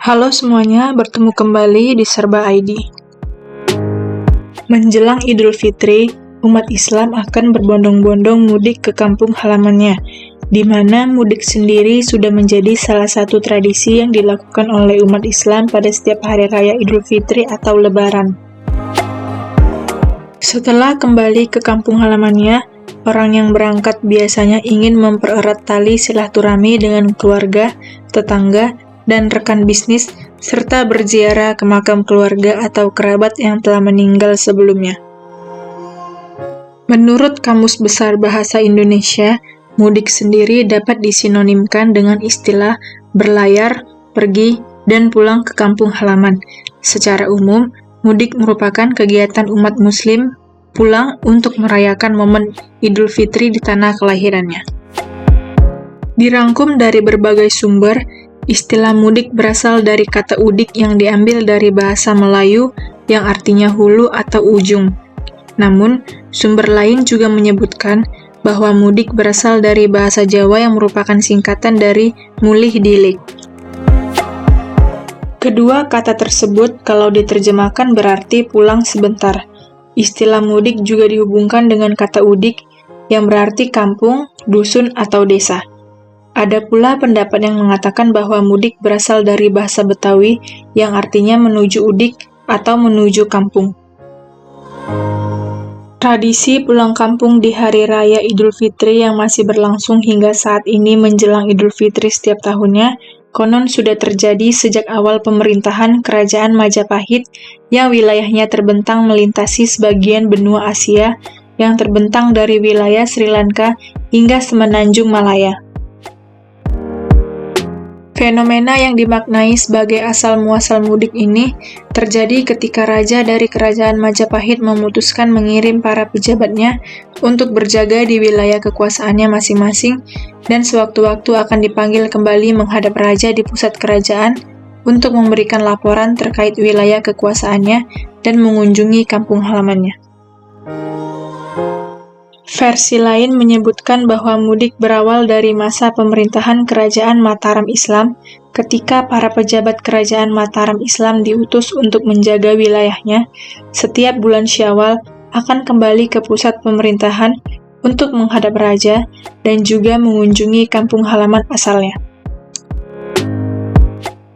Halo semuanya, bertemu kembali di Serba ID. Menjelang Idul Fitri, umat Islam akan berbondong-bondong mudik ke kampung halamannya, di mana mudik sendiri sudah menjadi salah satu tradisi yang dilakukan oleh umat Islam pada setiap hari raya Idul Fitri atau Lebaran. Setelah kembali ke kampung halamannya, orang yang berangkat biasanya ingin mempererat tali silaturahmi dengan keluarga, tetangga, dan rekan bisnis, serta berziarah ke makam keluarga atau kerabat yang telah meninggal sebelumnya. Menurut Kamus Besar Bahasa Indonesia, mudik sendiri dapat disinonimkan dengan istilah berlayar, pergi, dan pulang ke kampung halaman. Secara umum, mudik merupakan kegiatan umat muslim pulang untuk merayakan momen Idul Fitri di tanah kelahirannya. Dirangkum dari berbagai sumber, istilah mudik berasal dari kata udik yang diambil dari bahasa Melayu yang artinya hulu atau ujung. Namun, sumber lain juga menyebutkan bahwa mudik berasal dari bahasa Jawa yang merupakan singkatan dari mulih dilik. Kedua kata tersebut kalau diterjemahkan berarti pulang sebentar. Istilah mudik juga dihubungkan dengan kata udik yang berarti kampung, dusun, atau desa. Ada pula pendapat yang mengatakan bahwa mudik berasal dari bahasa Betawi yang artinya menuju udik atau menuju kampung. Tradisi pulang kampung di Hari Raya Idul Fitri yang masih berlangsung hingga saat ini menjelang Idul Fitri setiap tahunnya, konon sudah terjadi sejak awal pemerintahan Kerajaan Majapahit yang wilayahnya terbentang melintasi sebagian benua Asia yang terbentang dari wilayah Sri Lanka hingga Semenanjung Malaya. Fenomena yang dimaknai sebagai asal-muasal mudik ini terjadi ketika raja dari Kerajaan Majapahit memutuskan mengirim para pejabatnya untuk berjaga di wilayah kekuasaannya masing-masing dan sewaktu-waktu akan dipanggil kembali menghadap raja di pusat kerajaan untuk memberikan laporan terkait wilayah kekuasaannya dan mengunjungi kampung halamannya. Versi lain menyebutkan bahwa mudik berawal dari masa pemerintahan Kerajaan Mataram Islam ketika para pejabat Kerajaan Mataram Islam diutus untuk menjaga wilayahnya. Setiap bulan Syawal akan kembali ke pusat pemerintahan untuk menghadap raja dan juga mengunjungi kampung halaman asalnya.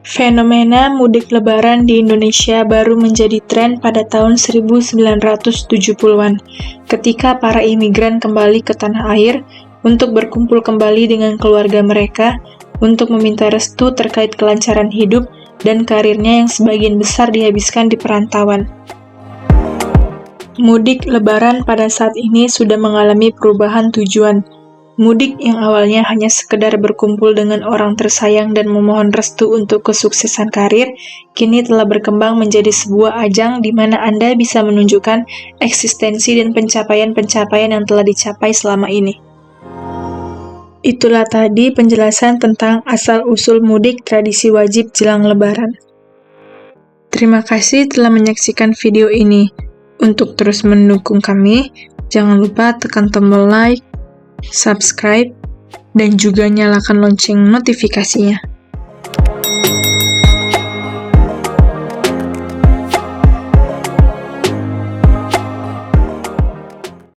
Fenomena mudik lebaran di Indonesia baru menjadi tren pada tahun 1970-an, ketika para imigran kembali ke tanah air untuk berkumpul kembali dengan keluarga mereka untuk meminta restu terkait kelancaran hidup dan karirnya yang sebagian besar dihabiskan di perantauan. Mudik lebaran pada saat ini sudah mengalami perubahan tujuan. Mudik yang awalnya hanya sekedar berkumpul dengan orang tersayang dan memohon restu untuk kesuksesan karir, kini telah berkembang menjadi sebuah ajang di mana Anda bisa menunjukkan eksistensi dan pencapaian-pencapaian yang telah dicapai selama ini. Itulah tadi penjelasan tentang asal-usul mudik tradisi wajib jelang Lebaran. Terima kasih telah menyaksikan video ini. Untuk terus mendukung kami, jangan lupa tekan tombol like, subscribe, dan juga nyalakan lonceng notifikasinya.